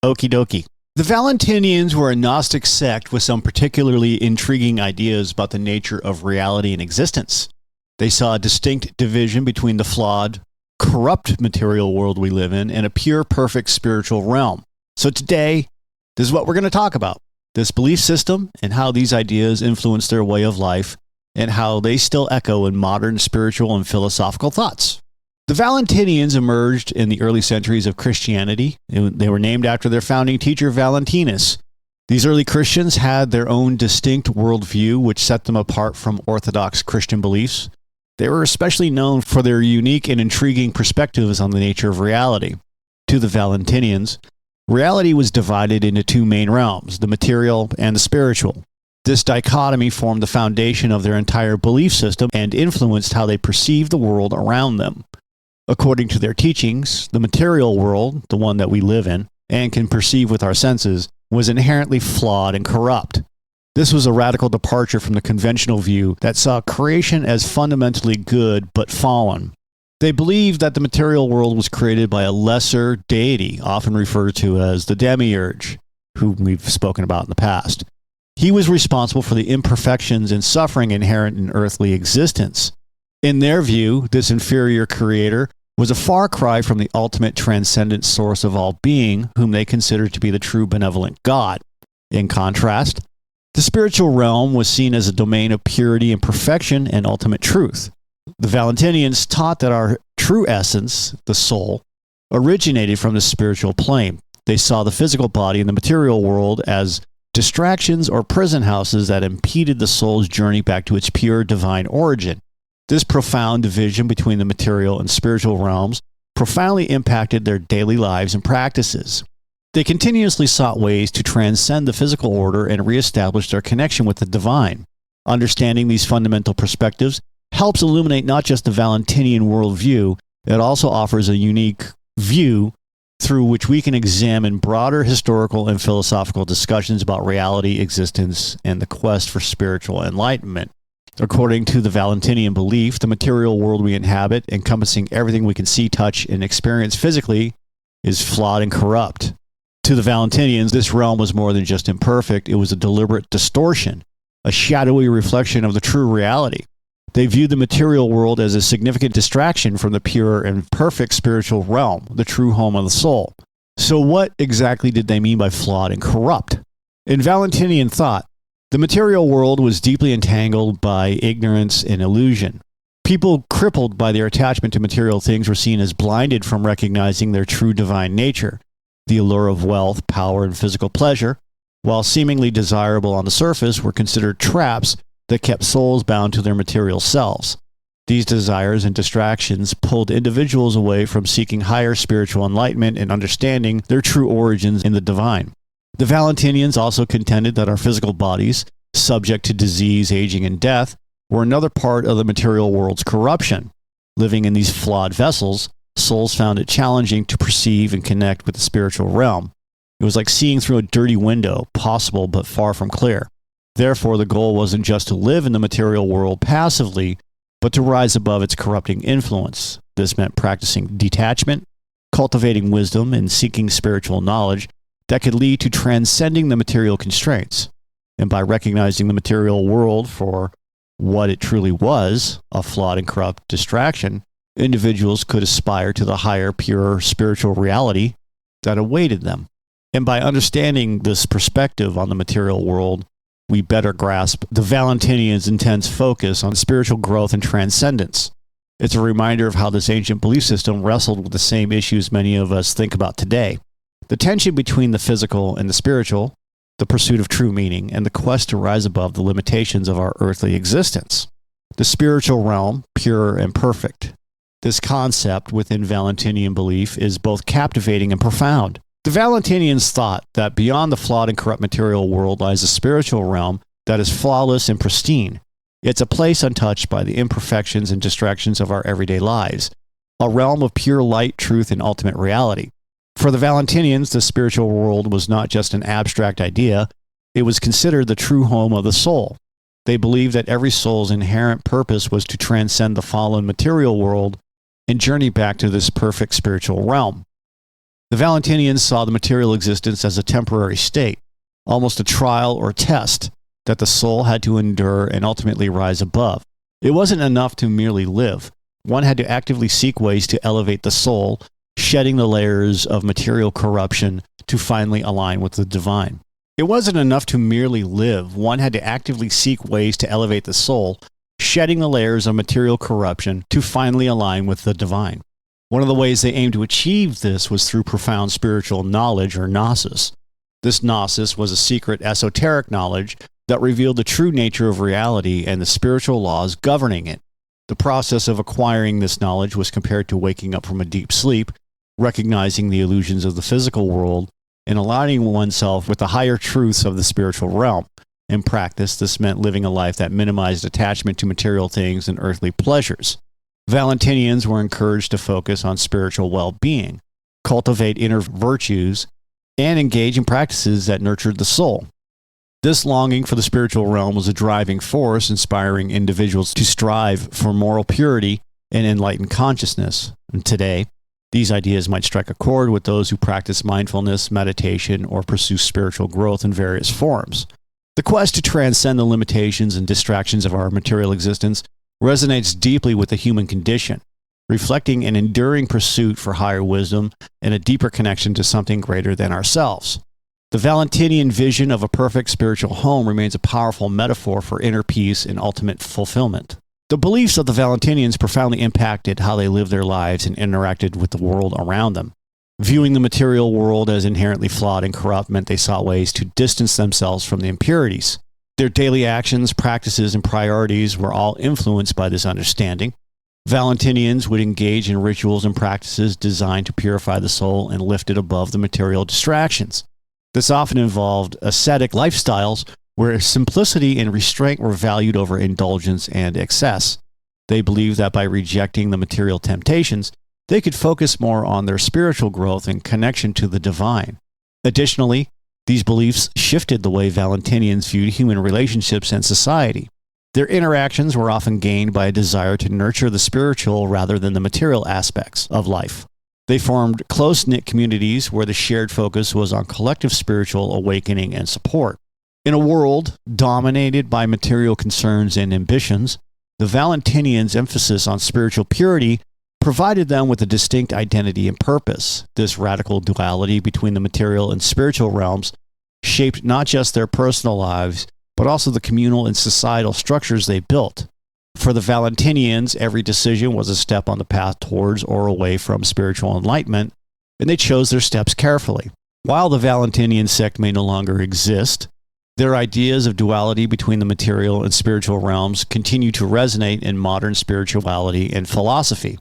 Okie dokie. The Valentinians were a Gnostic sect with some particularly intriguing ideas about the nature of reality and existence. They saw a distinct division between the flawed, corrupt material world we live in and a pure, perfect spiritual realm. So today, this is what we're going to talk about. This belief system and how these ideas influence their way of life and how they still echo in modern spiritual and philosophical thoughts. The Valentinians emerged in the early centuries of Christianity. They were named after their founding teacher, Valentinus. These early Christians had their own distinct worldview, which set them apart from Orthodox Christian beliefs. They were especially known for their unique and intriguing perspectives on the nature of reality. To the Valentinians, reality was divided into two main realms, the material and the spiritual. This dichotomy formed the foundation of their entire belief system and influenced how they perceived the world around them. According to their teachings, the material world, the one that we live in and can perceive with our senses, was inherently flawed and corrupt. This was a radical departure from the conventional view that saw creation as fundamentally good but fallen. They believed that the material world was created by a lesser deity, often referred to as the Demiurge, whom we've spoken about in the past. He was responsible for the imperfections and suffering inherent in earthly existence. In their view, this inferior creator was a far cry from the ultimate transcendent source of all being, whom they considered to be the true benevolent God. In contrast, the spiritual realm was seen as a domain of purity and perfection and ultimate truth. The Valentinians taught that our true essence, the soul, originated from the spiritual plane. They saw the physical body and the material world as distractions or prison houses that impeded the soul's journey back to its pure divine origin. This profound division between the material and spiritual realms profoundly impacted their daily lives and practices. They continuously sought ways to transcend the physical order and reestablish their connection with the divine. Understanding these fundamental perspectives helps illuminate not just the Valentinian worldview, it also offers a unique view through which we can examine broader historical and philosophical discussions about reality, existence, and the quest for spiritual enlightenment. According to the Valentinian belief, the material world we inhabit, encompassing everything we can see, touch, and experience physically, is flawed and corrupt. To the Valentinians, this realm was more than just imperfect, it was a deliberate distortion, a shadowy reflection of the true reality. They viewed the material world as a significant distraction from the pure and perfect spiritual realm, the true home of the soul. So what exactly did they mean by flawed and corrupt? In Valentinian thought, the material world was deeply entangled by ignorance and illusion. People crippled by their attachment to material things were seen as blinded from recognizing their true divine nature. The allure of wealth, power, and physical pleasure, while seemingly desirable on the surface, were considered traps that kept souls bound to their material selves. These desires and distractions pulled individuals away from seeking higher spiritual enlightenment and understanding their true origins in the divine. The Valentinians also contended that our physical bodies, subject to disease, aging, and death, were another part of the material world's corruption. Living in these flawed vessels, souls found it challenging to perceive and connect with the spiritual realm. It was like seeing through a dirty window, possible but far from clear. Therefore, the goal wasn't just to live in the material world passively, but to rise above its corrupting influence. This meant practicing detachment, cultivating wisdom, and seeking spiritual knowledge that could lead to transcending the material constraints. And by recognizing the material world for what it truly was, a flawed and corrupt distraction, individuals could aspire to the higher, pure spiritual reality that awaited them. And by understanding this perspective on the material world, we better grasp the Valentinians' intense focus on spiritual growth and transcendence. It's a reminder of how this ancient belief system wrestled with the same issues many of us think about today. The tension between the physical and the spiritual, the pursuit of true meaning, and the quest to rise above the limitations of our earthly existence. The spiritual realm, pure and perfect. This concept within Valentinian belief is both captivating and profound. The Valentinians thought that beyond the flawed and corrupt material world lies a spiritual realm that is flawless and pristine. It's a place untouched by the imperfections and distractions of our everyday lives, a realm of pure light, truth, and ultimate reality. For the Valentinians, the spiritual world was not just an abstract idea, it was considered the true home of the soul. They believed that every soul's inherent purpose was to transcend the fallen material world and journey back to this perfect spiritual realm. The Valentinians saw the material existence as a temporary state, almost a trial or test that the soul had to endure and ultimately rise above. It wasn't enough to merely live. One had to actively seek ways to elevate the soul, shedding the layers of material corruption to finally align with the divine. It wasn't enough to merely live. One had to actively seek ways to elevate the soul, shedding the layers of material corruption to finally align with the divine. One of the ways they aimed to achieve this was through profound spiritual knowledge, or Gnosis. This Gnosis was a secret, esoteric knowledge that revealed the true nature of reality and the spiritual laws governing it. The process of acquiring this knowledge was compared to waking up from a deep sleep, recognizing the illusions of the physical world, and aligning oneself with the higher truths of the spiritual realm. In practice, this meant living a life that minimized attachment to material things and earthly pleasures. Valentinians were encouraged to focus on spiritual well-being, cultivate inner virtues, and engage in practices that nurtured the soul. This longing for the spiritual realm was a driving force, inspiring individuals to strive for moral purity and enlightened consciousness. And today, these ideas might strike a chord with those who practice mindfulness, meditation, or pursue spiritual growth in various forms. The quest to transcend the limitations and distractions of our material existence resonates deeply with the human condition, reflecting an enduring pursuit for higher wisdom and a deeper connection to something greater than ourselves. The Valentinian vision of a perfect spiritual home remains a powerful metaphor for inner peace and ultimate fulfillment. The beliefs of the Valentinians profoundly impacted how they lived their lives and interacted with the world around them. Viewing the material world as inherently flawed and corrupt meant they sought ways to distance themselves from the impurities. Their daily actions, practices, and priorities were all influenced by this understanding. Valentinians would engage in rituals and practices designed to purify the soul and lift it above the material distractions. This often involved ascetic lifestyles where simplicity and restraint were valued over indulgence and excess. They believed that by rejecting the material temptations, they could focus more on their spiritual growth and connection to the divine. Additionally, these beliefs shifted the way Valentinians viewed human relationships and society. Their interactions were often gained by a desire to nurture the spiritual rather than the material aspects of life. They formed close-knit communities where the shared focus was on collective spiritual awakening and support. In a world dominated by material concerns and ambitions, the Valentinians' emphasis on spiritual purity provided them with a distinct identity and purpose. This radical duality between the material and spiritual realms shaped not just their personal lives, but also the communal and societal structures they built. For the Valentinians, every decision was a step on the path towards or away from spiritual enlightenment, and they chose their steps carefully. While the Valentinian sect may no longer exist, their ideas of duality between the material and spiritual realms continue to resonate in modern spirituality and philosophy.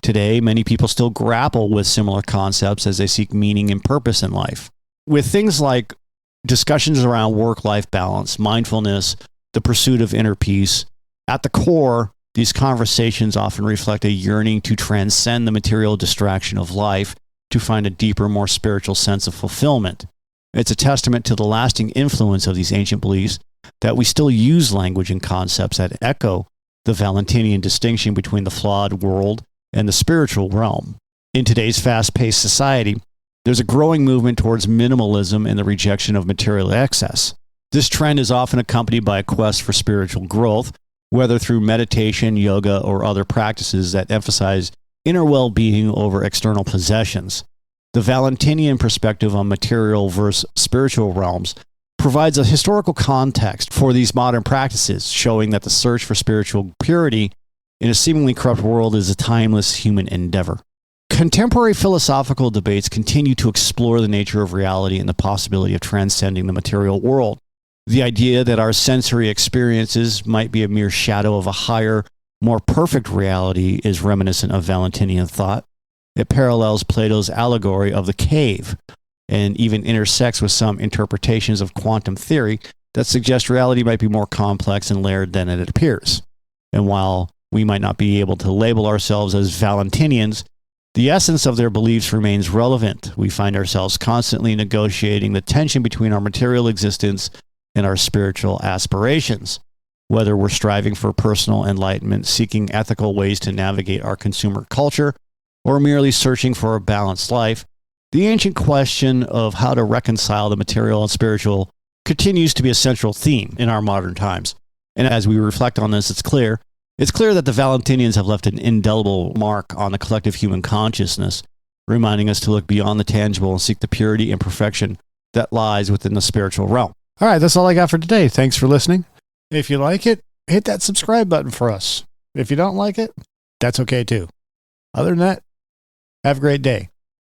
Today, many people still grapple with similar concepts as they seek meaning and purpose in life. With things like discussions around work-life balance, mindfulness, the pursuit of inner peace, at the core, these conversations often reflect a yearning to transcend the material distraction of life to find a deeper, more spiritual sense of fulfillment. It's a testament to the lasting influence of these ancient beliefs that we still use language and concepts that echo the Valentinian distinction between the flawed world and the spiritual realm. In today's fast-paced society, there's a growing movement towards minimalism and the rejection of material excess. This trend is often accompanied by a quest for spiritual growth, whether through meditation, yoga, or other practices that emphasize inner well-being over external possessions. The Valentinian perspective on material versus spiritual realms provides a historical context for these modern practices, showing that the search for spiritual purity in a seemingly corrupt world is a timeless human endeavor. Contemporary philosophical debates continue to explore the nature of reality and the possibility of transcending the material world. The idea that our sensory experiences might be a mere shadow of a higher, more perfect reality is reminiscent of Valentinian thought. It parallels Plato's allegory of the cave and even intersects with some interpretations of quantum theory that suggest reality might be more complex and layered than it appears. And while we might not be able to label ourselves as Valentinians, the essence of their beliefs remains relevant. We find ourselves constantly negotiating the tension between our material existence and our spiritual aspirations. Whether we're striving for personal enlightenment, seeking ethical ways to navigate our consumer culture, or merely searching for a balanced life, The ancient question of how to reconcile the material and spiritual continues to be a central theme in our modern times. And as we reflect on this, it's clear that the Valentinians have left an indelible mark on the collective human consciousness, reminding us to look beyond the tangible and seek the purity and perfection that lies within the spiritual realm. All right, that's all I got for today. Thanks for listening. If you like it, hit that subscribe button for us. If you don't like it, that's okay too. Other than that, have a great day.